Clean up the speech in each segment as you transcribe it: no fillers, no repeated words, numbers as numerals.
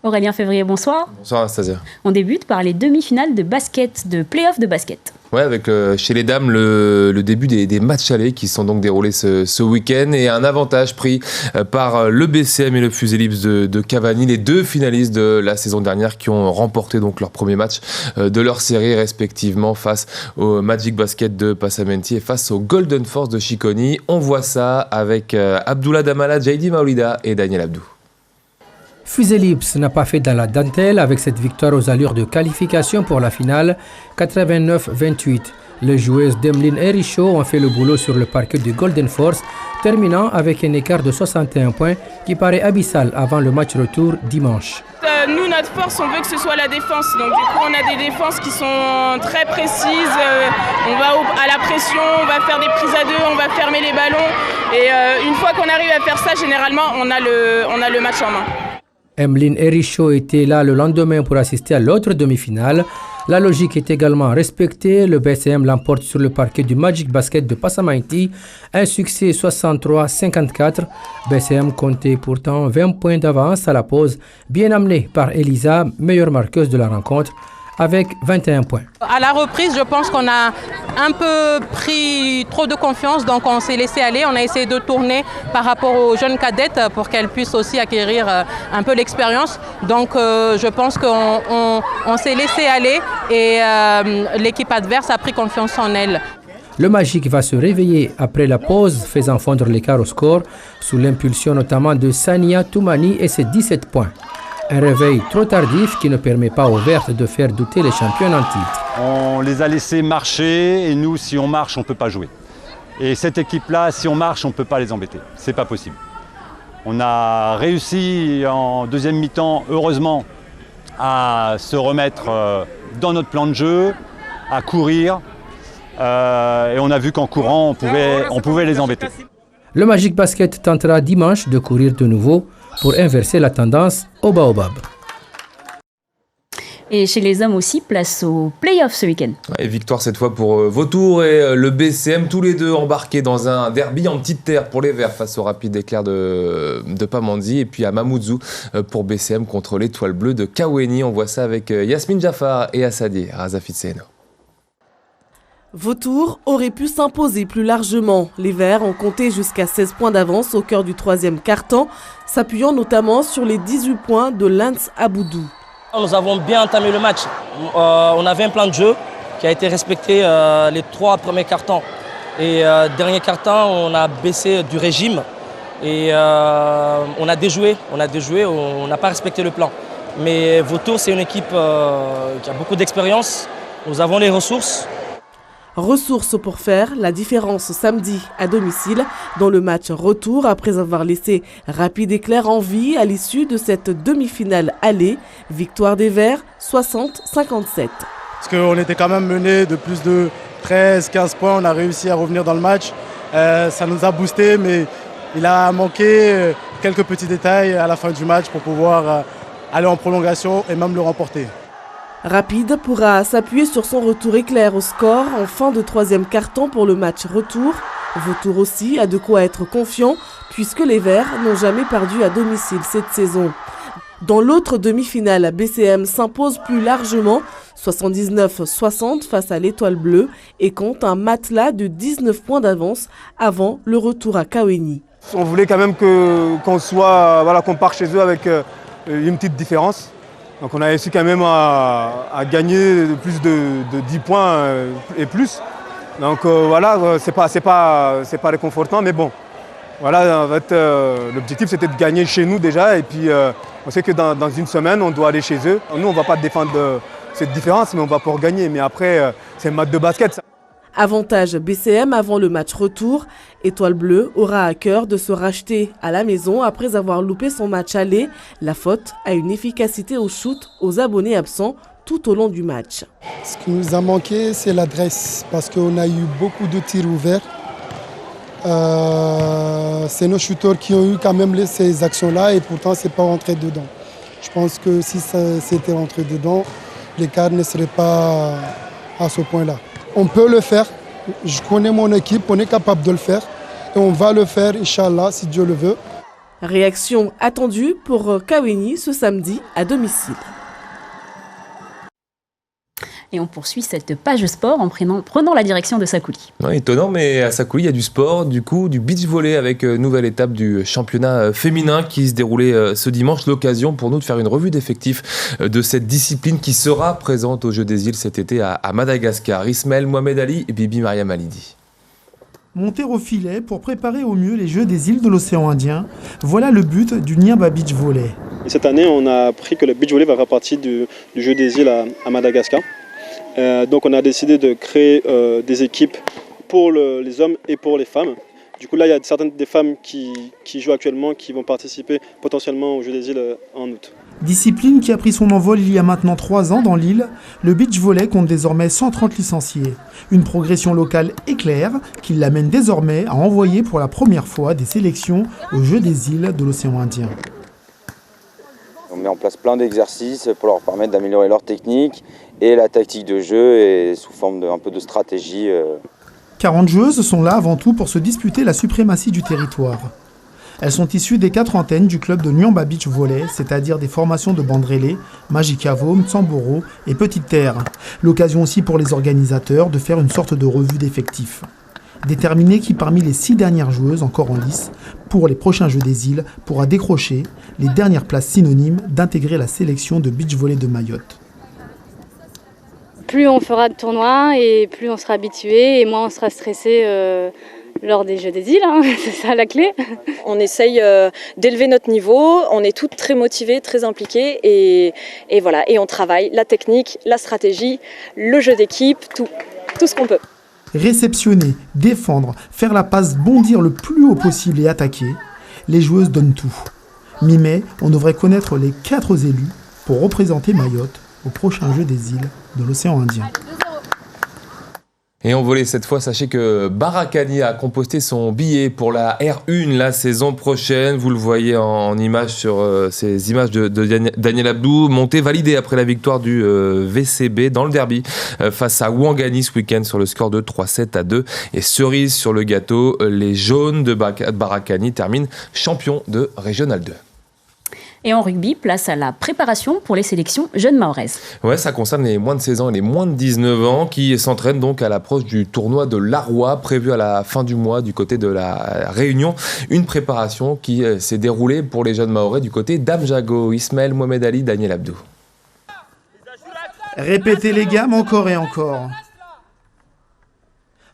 Aurélien Février, bonsoir. Bonsoir Anastasia. On débute par les demi-finales de basket, de play-off de basket. Ouais, avec chez les dames le début des matchs allés qui sont donc déroulés ce week-end et un avantage pris par le BCM et le Fuselips de Cavani, les deux finalistes de la saison dernière qui ont remporté donc leur premier match de leur série respectivement face au Magic Basket de Passamenti et face au Golden Force de Chiconi. On voit ça avec Abdullah Damala, Jaidi Maolida et Daniel Abdou. Fuselips n'a pas fait dans la dentelle avec cette victoire aux allures de qualification pour la finale 89-28. Les joueuses d'Emeline et Richaud ont fait le boulot sur le parquet du Golden Force, terminant avec un écart de 61 points qui paraît abyssal avant le match retour dimanche. Nous, notre force, on veut que ce soit la défense. Donc du coup, on a des défenses qui sont très précises. On va à la pression, on va faire des prises à deux, on va fermer les ballons. Et une fois qu'on arrive à faire ça, généralement, on a le match en main. Emeline Erichaud était là le lendemain pour assister à l'autre demi-finale. La logique est également respectée. Le BCM l'emporte sur le parquet du Magic Basket de Passamenti. Un succès 63-54. BCM comptait pourtant 20 points d'avance à la pause, bien amené par Elisa, meilleure marqueuse de la rencontre, avec 21 points. À la reprise, je pense qu'on a un peu pris trop de confiance, donc on s'est laissé aller. On a essayé de tourner par rapport aux jeunes cadettes pour qu'elles puissent aussi acquérir un peu l'expérience. Donc je pense qu'on s'est laissé aller et l'équipe adverse a pris confiance en elle. Le Magic va se réveiller après la pause, faisant fondre l'écart au score, sous l'impulsion notamment de Sania Toumani et ses 17 points. Un réveil trop tardif qui ne permet pas aux Vertes de faire douter les championnes en titre. On les a laissés marcher et nous, si on marche, on ne peut pas jouer. Et cette équipe-là, si on marche, on ne peut pas les embêter. C'est pas possible. On a réussi en deuxième mi-temps, heureusement, à se remettre dans notre plan de jeu, à courir. Et on a vu qu'en courant, on pouvait les embêter. Le Magic Basket tentera dimanche de courir de nouveau pour inverser la tendance au baobab. Et chez les hommes aussi, place au play-off ce week-end. Et victoire cette fois pour Vautour et le BCM, tous les deux embarqués dans un derby en petite terre pour les Verts face au Rapide Éclair de Pamandzi et puis à Mamoudzou pour BCM contre l'Étoile Bleue de Kaweni. On voit ça avec Yasmine Jaffar et Assadi Razafitseno. Vautour aurait pu s'imposer plus largement. Les Verts ont compté jusqu'à 16 points d'avance au cœur du troisième quart-temps, s'appuyant notamment sur les 18 points de Lance Aboudou. Nous avons bien entamé le match. On avait un plan de jeu qui a été respecté les 3 premiers quart-temps. Et dernier quart-temps, on a baissé du régime et on a déjoué, on n'a pas respecté le plan. Mais Vautour, c'est une équipe qui a beaucoup d'expérience. Nous avons les ressources. Ressources pour faire la différence samedi à domicile dans le match retour après avoir laissé Rapide Éclair en vie à l'issue de cette demi-finale aller. Victoire des Verts 60-57. Parce qu'on était quand même mené de plus de 13-15 points, on a réussi à revenir dans le match. Ça nous a boosté, mais il a manqué quelques petits détails à la fin du match pour pouvoir aller en prolongation et même le remporter. Rapide pourra s'appuyer sur son retour éclair au score en fin de troisième quart-temps pour le match retour. Vautour aussi a de quoi être confiant puisque les Verts n'ont jamais perdu à domicile cette saison. Dans l'autre demi-finale, BCM s'impose plus largement 79-60 face à l'Étoile Bleue et compte un matelas de 19 points d'avance avant le retour à Kaweni. On voulait quand même qu'on parte chez eux avec une petite différence. Donc on a réussi quand même à gagner plus de 10 points et plus. Donc c'est pas réconfortant, mais bon. Voilà, en fait, l'objectif c'était de gagner chez nous déjà et puis on sait que dans une semaine on doit aller chez eux. Nous on ne va pas défendre cette différence, mais on va pouvoir gagner. Mais après c'est un match de basket. Ça. Avantage BCM avant le match retour. Étoile Bleue aura à cœur de se racheter à la maison après avoir loupé son match aller. La faute à une efficacité au shoot aux abonnés absents tout au long du match. Ce qui nous a manqué, c'est l'adresse parce qu'on a eu beaucoup de tirs ouverts. C'est nos shooters qui ont eu quand même ces actions-là et pourtant c'est pas rentré dedans. Je pense que si ça s'était rentré dedans, l'écart ne serait pas à ce point-là. On peut le faire, je connais mon équipe, on est capable de le faire et on va le faire, Inch'Allah, si Dieu le veut. Réaction attendue pour Kaweni ce samedi à domicile. Et on poursuit cette page sport en prenant la direction de Sakouli. Ouais, étonnant, mais à Sakouli, il y a du sport, du coup, du beach volley avec nouvelle étape du championnat féminin qui se déroulait ce dimanche. L'occasion pour nous de faire une revue d'effectifs de cette discipline qui sera présente aux Jeux des îles cet été à Madagascar. Ismaël Mohamed Ali et Bibi Mariam Alidi. Monter au filet pour préparer au mieux les Jeux des îles de l'océan Indien, voilà le but du Niamba Beach Volley. Et cette année, on a appris que le beach volley va faire partie du Jeu des îles à Madagascar. Donc on a décidé de créer des équipes pour les hommes et pour les femmes. Du coup là il y a certaines des femmes qui jouent actuellement, qui vont participer potentiellement aux Jeux des îles en août. Discipline qui a pris son envol il y a maintenant 3 ans dans l'île, le beach volley compte désormais 130 licenciés. Une progression locale éclair qui l'amène désormais à envoyer pour la première fois des sélections aux Jeux des îles de l'océan Indien. On met en place plein d'exercices pour leur permettre d'améliorer leur technique et la tactique de jeu et sous forme d'un peu de stratégie. 40 joueuses sont là avant tout pour se disputer la suprématie du territoire. Elles sont issues des 4 antennes du club de Niamba Beach Volley, c'est-à-dire des formations de Bandrélé, Majikavo, Mtsamboro et Petite Terre. L'occasion aussi pour les organisateurs de faire une sorte de revue d'effectifs. Déterminer qui parmi les 6 dernières joueuses encore en lice pour les prochains Jeux des îles pourra décrocher les dernières places synonymes d'intégrer la sélection de beach volley de Mayotte. Plus on fera de tournois et plus on sera habitué et moins on sera stressé lors des Jeux des îles, hein. C'est ça la clé. On essaye d'élever notre niveau, on est toutes très motivées, très impliquées et voilà, et on travaille la technique, la stratégie, le jeu d'équipe, tout ce qu'on peut. Réceptionner, défendre, faire la passe, bondir le plus haut possible et attaquer, les joueuses donnent tout. Mi-mai, on devrait connaître les 4 élus pour représenter Mayotte au prochain Jeu des îles de l'océan Indien. Et en volley cette fois, sachez que Barakani a composté son billet pour la R1 la saison prochaine. Vous le voyez en image sur ces images de Daniel Abdou. Montée validée après la victoire du VCB dans le derby face à Ouangani ce week-end sur le score de 3-7-2. Et cerise sur le gâteau, les jaunes de Barakani terminent champions de Régional 2. Et en rugby, place à la préparation pour les sélections jeunes mahoraises. Ouais, ça concerne les moins de 16 ans et les moins de 19 ans qui s'entraînent donc à l'approche du tournoi de l'Arrois prévu à la fin du mois du côté de la Réunion. Une préparation qui s'est déroulée pour les jeunes mahorais du côté d'Amjago. Ismaël Mohamed Ali, Daniel Abdou. Répétez les gammes encore et encore.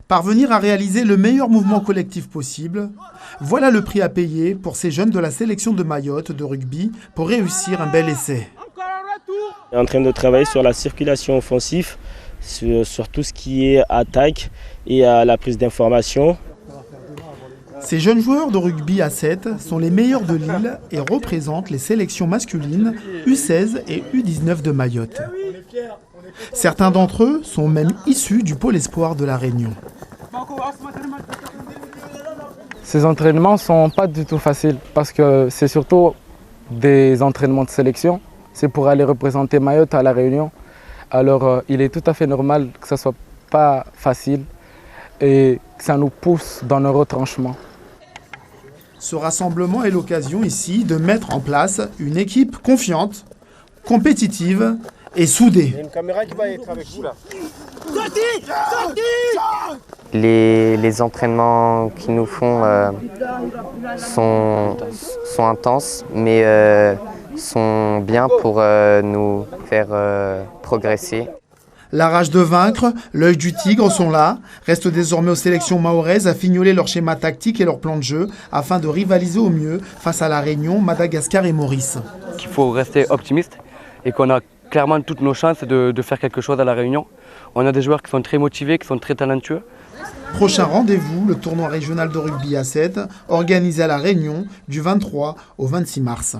Parvenir à réaliser le meilleur mouvement collectif possible, voilà le prix à payer pour ces jeunes de la sélection de Mayotte de rugby pour réussir un bel essai. On est en train de travailler sur la circulation offensive, sur tout ce qui est attaque et la prise d'information. Ces jeunes joueurs de rugby à 7 sont les meilleurs de l'île et représentent les sélections masculines U16 et U19 de Mayotte. Certains d'entre eux sont même issus du pôle espoir de la Réunion. Ces entraînements ne sont pas du tout faciles parce que c'est surtout des entraînements de sélection. C'est pour aller représenter Mayotte à la Réunion. Alors il est tout à fait normal que ça ne soit pas facile et que ça nous pousse dans nos retranchements. Ce rassemblement est l'occasion ici de mettre en place une équipe confiante, compétitive et soudée. Il y a une caméra qui va être avec vous là. Les entraînements qu'ils nous font sont intenses, mais sont bien pour nous faire progresser. La rage de vaincre, l'œil du tigre sont là. Reste désormais aux sélections mahoraises à fignoler leur schéma tactique et leur plan de jeu afin de rivaliser au mieux face à la Réunion, Madagascar et Maurice. Il faut rester optimiste et qu'on a clairement toutes nos chances de faire quelque chose à la Réunion. On a des joueurs qui sont très motivés, qui sont très talentueux. Prochain rendez-vous, le tournoi régional de rugby à 7, organisé à la Réunion du 23 au 26 mars.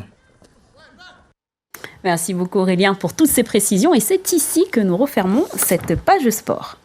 Merci beaucoup Aurélien pour toutes ces précisions et c'est ici que nous refermons cette page sport.